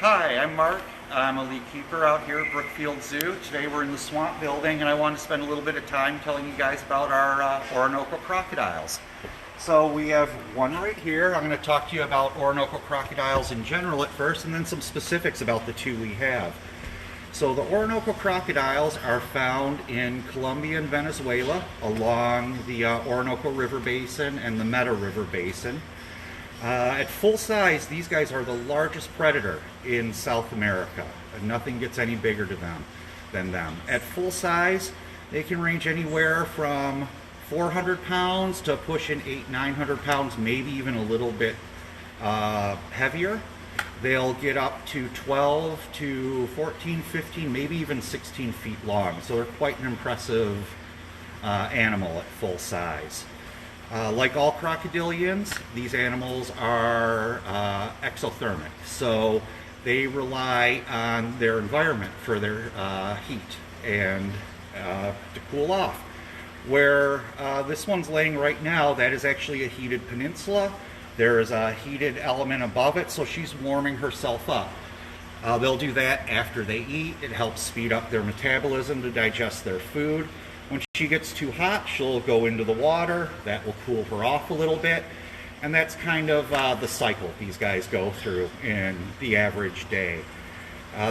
Hi, I'm Mark. I'm a lead keeper out here at Brookfield Zoo. Today we're in the swamp building and I want to spend a little bit of time telling you guys about our Orinoco crocodiles. So we have one right here. I'm going to talk to you about Orinoco crocodiles in general at first and then some specifics about the two we have. So the Orinoco crocodiles are found in Colombia and Venezuela along the Orinoco River Basin and the Meta River Basin. At full size, these guys are the largest predator in South America. Nothing gets any bigger than them. At full size, they can range anywhere from 400 pounds to pushing 800-900 pounds, maybe even a little bit heavier. They'll get up to 12 to 14, 15, maybe even 16 feet long. So they're quite an impressive animal at full size. Like all crocodilians, these animals are exothermic, so they rely on their environment for their heat and to cool off. Where this one's laying right now, that is actually a heated peninsula. There is a heated element above it, so she's warming herself up. They'll do that after they eat. It helps speed up their metabolism to digest their food. When she gets too hot, she'll go into the water. That will cool her off a little bit. And that's kind of the cycle these guys go through in the average day.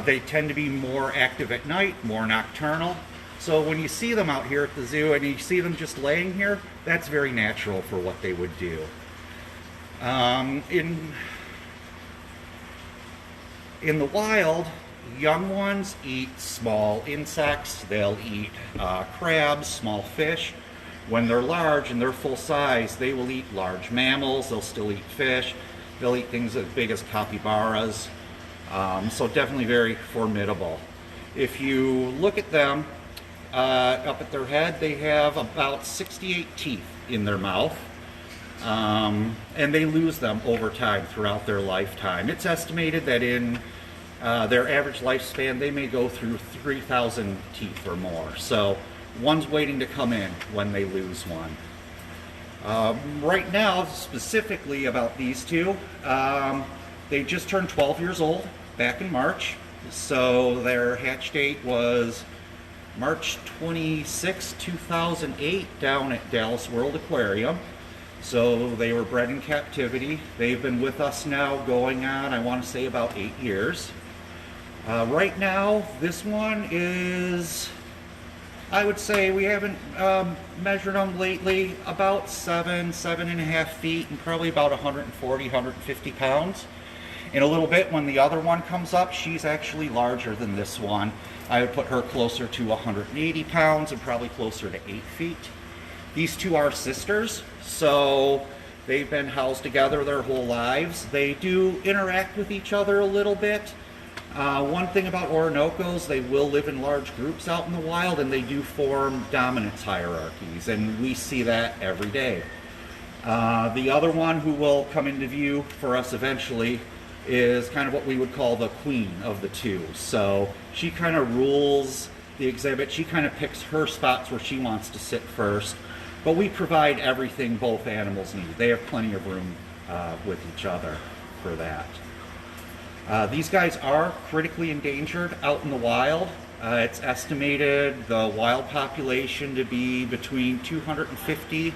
They tend to be more active at night, more nocturnal. So when you see them out here at the zoo and you see them just laying here, that's very natural for what they would do. In the wild, young ones eat small insects. They'll eat crabs, small fish. When they're large and they're full size, they will eat large mammals. They'll still eat fish. They'll eat things as big as capybaras. So definitely very formidable. If you look at them up at their head, they have about 68 teeth in their mouth. And they lose them over time throughout their lifetime. It's estimated that in their average lifespan, they may go through 3,000 teeth or more. So one's waiting to come in when they lose one. Right now, specifically about these two, they just turned 12 years old back in March. So their hatch date was March 26, 2008 down at Dallas World Aquarium. So they were bred in captivity. They've been with us now going on, I want to say, about 8 years. Right now, this one is, I would say, we haven't measured them lately, about 7.5 feet, and probably about 140, 150 pounds. In a little bit, when the other one comes up, she's actually larger than this one. I would put her closer to 180 pounds and probably closer to 8 feet. These two are sisters, so they've been housed together their whole lives. They do interact with each other a little bit. One thing about Orinoco's, they will live in large groups out in the wild, and they do form dominance hierarchies, and we see that every day. The other one who will come into view for us eventually is kind of what we would call the queen of the two. So she kind of rules the exhibit. She kind of picks her spots where she wants to sit first. But we provide everything both animals need. They have plenty of room with each other for that. These guys are critically endangered out in the wild. It's estimated the wild population to be between 250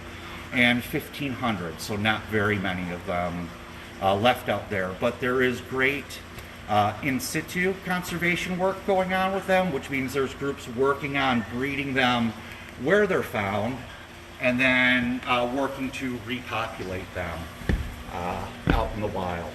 and 1,500, so not very many of them left out there. But there is great in situ conservation work going on with them, which means there's groups working on breeding them where they're found, and then working to repopulate them out in the wild.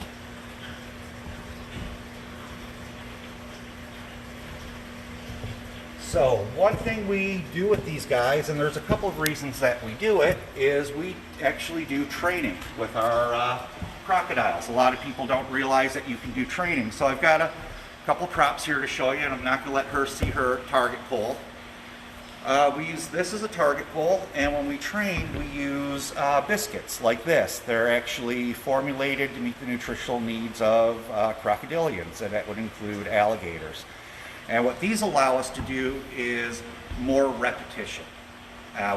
So one thing we do with these guys, and there's a couple of reasons that we do it, is we actually do training with our crocodiles. A lot of people don't realize that you can do training. So I've got a couple props here to show you, and I'm not going to let her see her target pole. We use this as a target pole, and when we train, we use biscuits like this. They're actually formulated to meet the nutritional needs of crocodilians, and that would include alligators. And what these allow us to do is more repetition,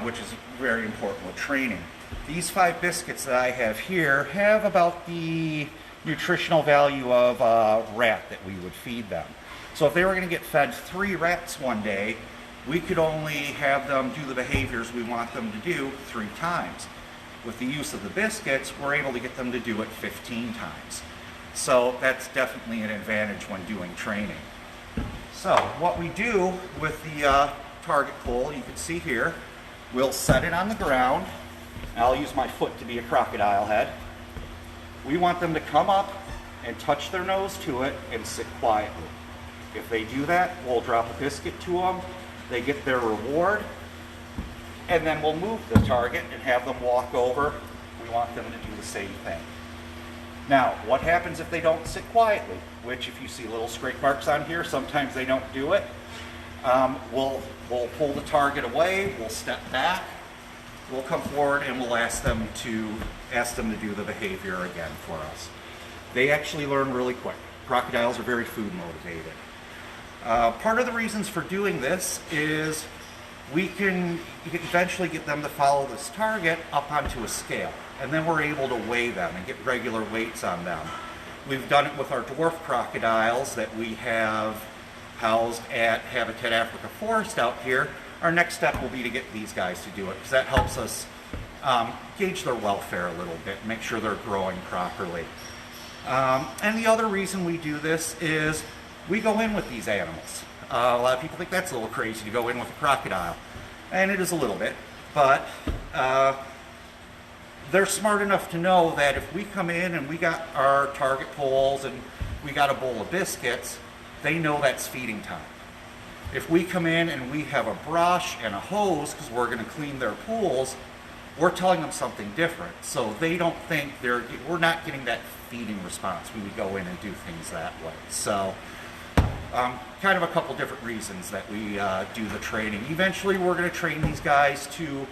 which is very important with training. These 5 biscuits that I have here have about the nutritional value of a rat that we would feed them. So if they were going to get fed 3 rats one day, we could only have them do the behaviors we want them to do 3 times. With the use of the biscuits, we're able to get them to do it 15 times. So that's definitely an advantage when doing training. So what we do with the target pole, you can see here, we'll set it on the ground. I'll use my foot to be a crocodile head. We want them to come up and touch their nose to it and sit quietly. If they do that, we'll drop a biscuit to them. They get their reward, and then we'll move the target and have them walk over. We want them to do the same thing. Now, what happens if they don't sit quietly? Which, if you see little scrape marks on here, sometimes they don't do it. We'll pull the target away, we'll step back, we'll come forward, and we'll ask them to do the behavior again for us. They actually learn really quick. Crocodiles are very food motivated. Part of the reasons for doing this is you can eventually get them to follow this target up onto a scale, and then we're able to weigh them and get regular weights on them. We've done it with our dwarf crocodiles that we have housed at Habitat Africa Forest out here. Our next step will be to get these guys to do it, because that helps us gauge their welfare a little bit, make sure they're growing properly. And the other reason we do this is we go in with these animals. A lot of people think that's a little crazy to go in with a crocodile, and it is a little bit, but they're smart enough to know that if we come in and we got our target poles and we got a bowl of biscuits, they know that's feeding time. If we come in and we have a brush and a hose because we're going to clean their pools, we're telling them something different. So they don't think we're not getting that feeding response when we go in and do things that way. So kind of a couple different reasons that we do the training. Eventually we're going to train these guys to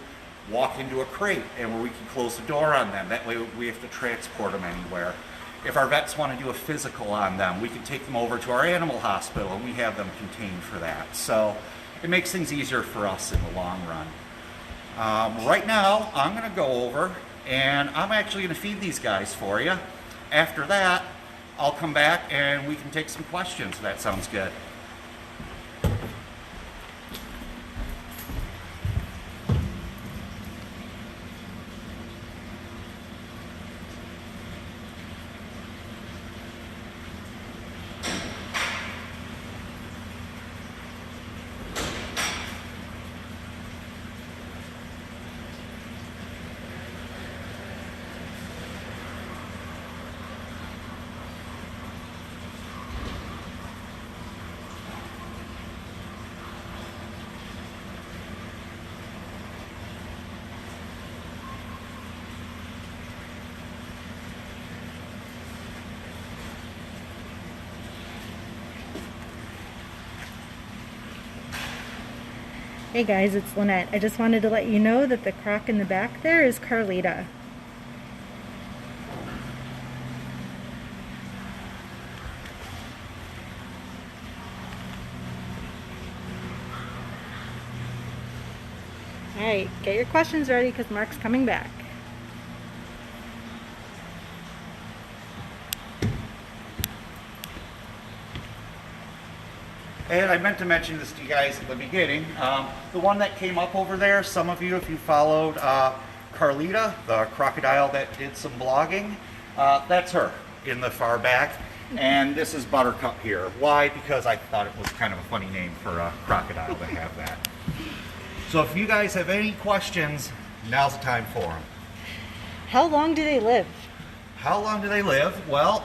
walk into a crate and where we can close the door on them. That way we have to transport them anywhere. If our vets want to do a physical on them, we can take them over to our animal hospital and we have them contained for that. So it makes things easier for us in the long run. Right now, I'm going to go over and I'm actually going to feed these guys for you. After that, I'll come back and we can take some questions. That sounds good. Hey guys, it's Lynette. I just wanted to let you know that the croc in the back there is Carlita. Alright, get your questions ready because Mark's coming back. And I meant to mention this to you guys at the beginning. The one that came up over there, some of you, if you followed Carlita, the crocodile that did some blogging, that's her in the far back. And this is Buttercup here. Why? Because I thought it was kind of a funny name for a crocodile to have that. So if you guys have any questions, now's the time for them. How long do they live? How long do they live? Well,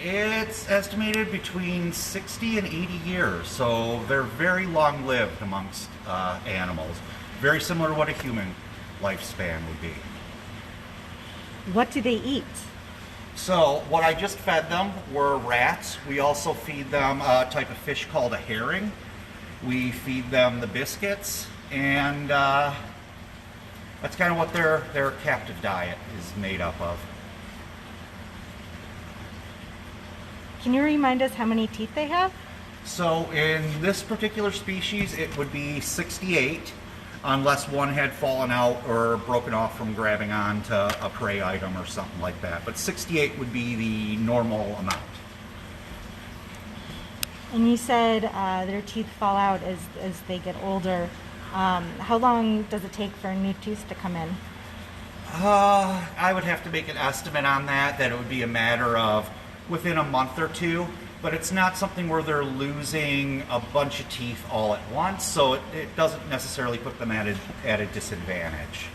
it's estimated between 60 and 80 years, so they're very long-lived amongst animals. Very similar to what a human lifespan would be. What do they eat? So what I just fed them were rats. We also feed them a type of fish called a herring. We feed them the biscuits, and that's kind of what their captive diet is made up of. Can you remind us how many teeth they have? So in this particular species, it would be 68. unless one had fallen out or broken off from grabbing onto a prey item or something like that. But 68 would be the normal amount. And you said their teeth fall out as they get older. How long does it take for a new tooth to come in? I would have to make an estimate on that it would be a matter of within a month or two, but it's not something where they're losing a bunch of teeth all at once, so it doesn't necessarily put them at a disadvantage.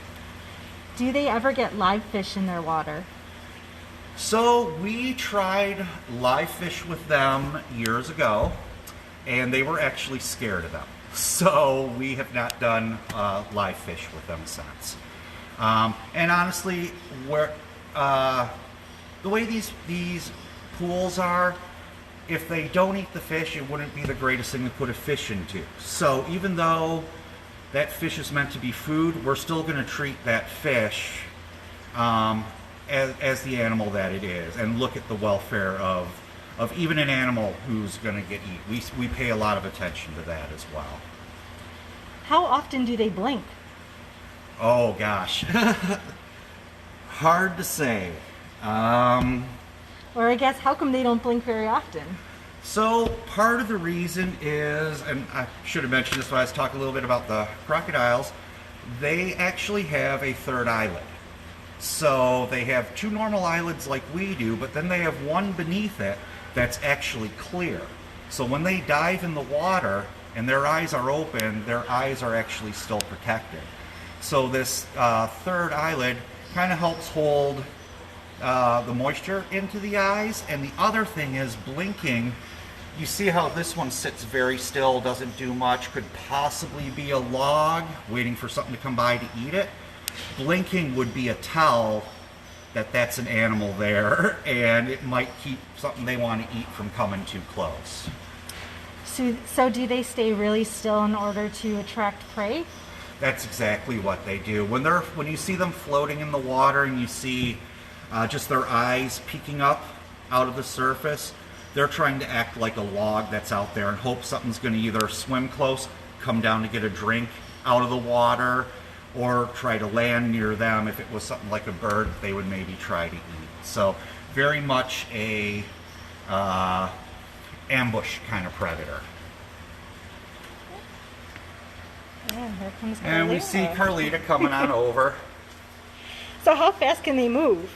Do they ever get live fish in their water? So we tried live fish with them years ago, and they were actually scared of them. So we have not done live fish with them since. And honestly, the way these pools are, if they don't eat the fish, it wouldn't be the greatest thing to put a fish into. So even though that fish is meant to be food, we're still going to treat that fish as the animal that it is, and look at the welfare of even an animal who's going to get eaten. We pay a lot of attention to that as well. How often do they blink? Oh gosh, hard to say. Or I guess, how come they don't blink very often? So part of the reason is, and I should have mentioned this when I was talking a little bit about the crocodiles, they actually have a third eyelid. So they have two normal eyelids like we do, but then they have one beneath it that's actually clear. So when they dive in the water and their eyes are open, their eyes are actually still protected. So this third eyelid kind of helps hold the moisture into the eyes. And the other thing is blinking. You see how this one sits very still, doesn't do much, could possibly be a log waiting for something to come by to eat it. Blinking would be a tell that that's an animal there, and it might keep something they want to eat from coming too close. So do they stay really still in order to attract prey? That's exactly what they do. When you see them floating in the water and you see just their eyes peeking up out of the surface, they're trying to act like a log that's out there and hope something's going to either swim close, come down to get a drink out of the water, or try to land near them. If it was something like a bird, they would maybe try to eat. So very much a ambush kind of predator. Yeah, here comes Carlita. And we see Carlita coming on over. So how fast can they move?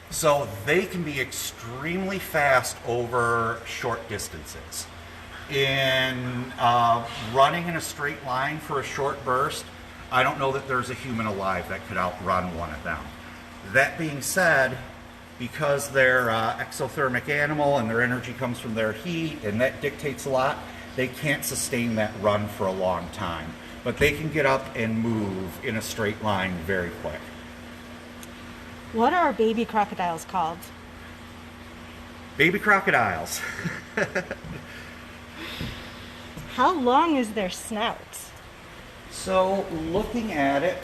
So they can be extremely fast over short distances. In running in a straight line for a short burst, I don't know that there's a human alive that could outrun one of them. That being said, because they're exothermic animal and their energy comes from their heat, and that dictates a lot, they can't sustain that run for a long time. But they can get up and move in a straight line very quick. What are baby crocodiles called? Baby crocodiles. How long is their snout? So looking at it,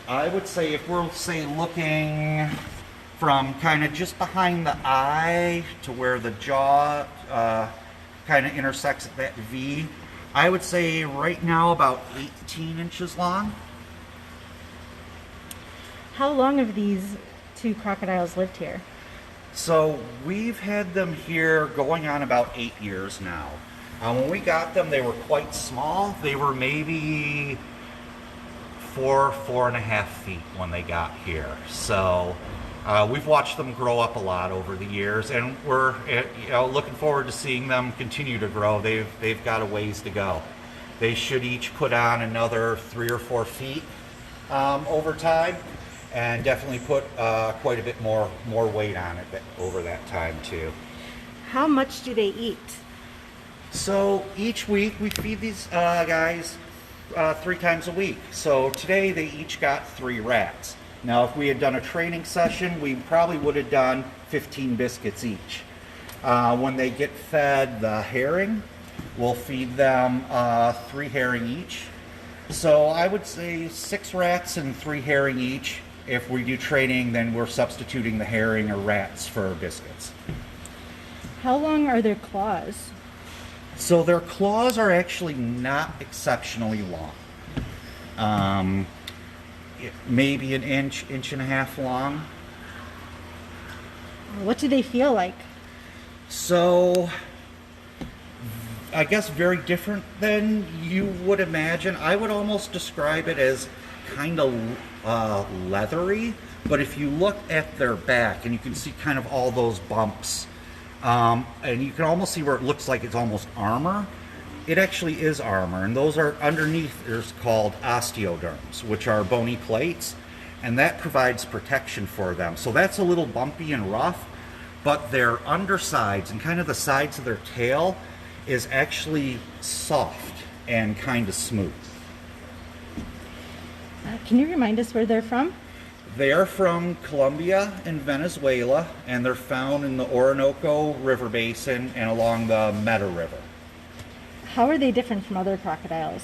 I would say if we're looking from kind of just behind the eye to where the jaw kind of intersects at that V, I would say right now about 18 inches long. How long have these two crocodiles lived here? So we've had them here going on about 8 years now. When we got them, they were quite small. They were maybe 4.5 feet when they got here. So we've watched them grow up a lot over the years, and we're looking forward to seeing them continue to grow. They've got a ways to go. They should each put on another 3 or 4 feet over time, and definitely put quite a bit more weight on it over that time too. How much do they eat? So each week we feed these guys 3 times a week. So today they each got 3 rats. Now if we had done a training session, we probably would have done 15 biscuits each. When they get fed the herring, we'll feed them 3 herring each. So I would say 6 rats and 3 herring each. If we do training, then we're substituting the herring or rats for biscuits. How long are their claws? So their claws are actually not exceptionally long. um, maybe an inch, inch and a half long. What do they feel like? So, I guess very different than you would imagine. I would almost describe it as kind of leathery, but if you look at their back and you can see kind of all those bumps, and you can almost see where it looks like it's almost armor, it actually is armor, and those are underneath, there's called osteoderms, which are bony plates, and that provides protection for them. So that's a little bumpy and rough, but their undersides and kind of the sides of their tail is actually soft and kind of smooth. Can you remind us where they're from? They are from Colombia and Venezuela, and they're found in the Orinoco River Basin and along the Meta River. How are they different from other crocodiles?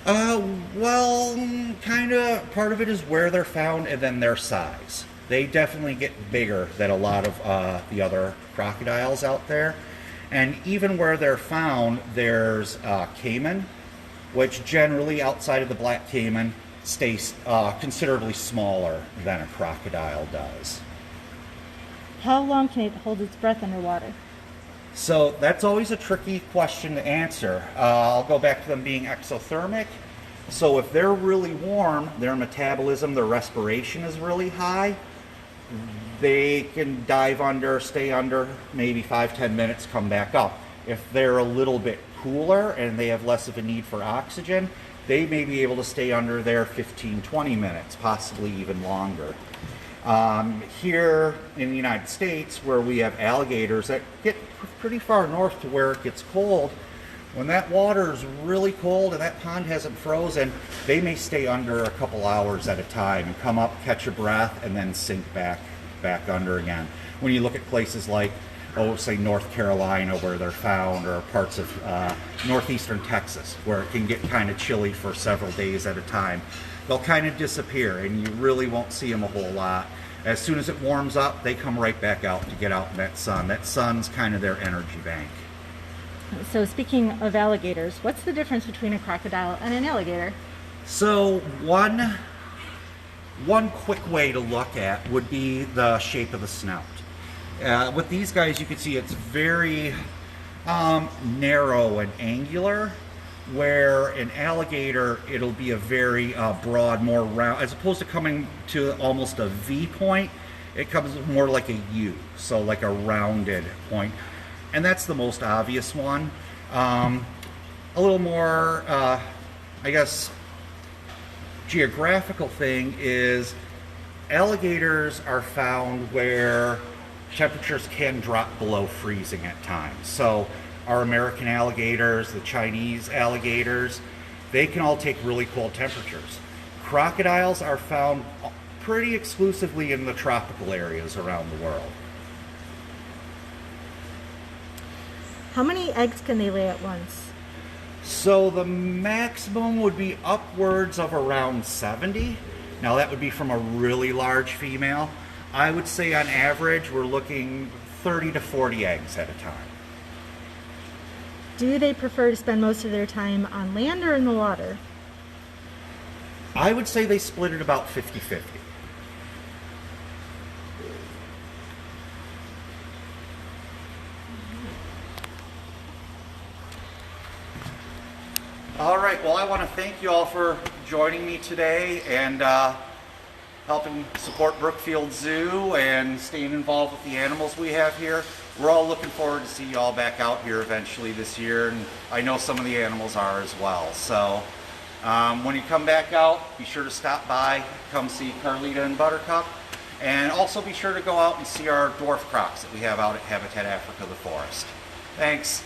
Well, kind of, part of it is where they're found and then their size. They definitely get bigger than a lot of the other crocodiles out there. And even where they're found, there's caiman, which generally outside of the black caiman stays considerably smaller than a crocodile does. How long can it hold its breath underwater? So that's always a tricky question to answer. I'll go back to them being exothermic. So if they're really warm, their metabolism, their respiration is really high. They can dive under, stay under, maybe 5-10 minutes, come back up. If they're a little bit cooler and they have less of a need for oxygen, they may be able to stay under there 15-20 minutes, possibly even longer. Here in the United States, where we have alligators that get pretty far north to where it gets cold, when that water is really cold and that pond hasn't frozen, they may stay under a couple hours at a time and come up, catch a breath, and then sink back under again. When you look at places like, say North Carolina, where they're found, or parts of northeastern Texas, where it can get kind of chilly for several days at a time, they'll kind of disappear and you really won't see them a whole lot. As soon as it warms up, they come right back out to get out in that sun. That sun's kind of their energy bank. So speaking of alligators, what's the difference between a crocodile and an alligator? So one quick way to look at would be the shape of the snout. With these guys, you can see it's very narrow and angular, where an alligator, it'll be a very broad, more round, as opposed to coming to almost a V point, it comes more like a U, so like a rounded point. And that's the most obvious one. A little more, I guess, geographical thing is alligators are found where temperatures can drop below freezing at times. So our American alligators, the Chinese alligators, they can all take really cold temperatures. Crocodiles are found pretty exclusively in the tropical areas around the world. How many eggs can they lay at once? So the maximum would be upwards of around 70. Now that would be from a really large female. I would say on average we're looking 30 to 40 eggs at a time. Do they prefer to spend most of their time on land or in the water? I would say they split it about 50-50. All right, well, I want to thank you all for joining me today and helping support Brookfield Zoo and staying involved with the animals we have here. We're all looking forward to see you all back out here eventually this year, and I know some of the animals are as well. So when you come back out, be sure to stop by, come see Carlita and Buttercup, and also be sure to go out and see our dwarf crocs that we have out at Habitat Africa, the forest. Thanks.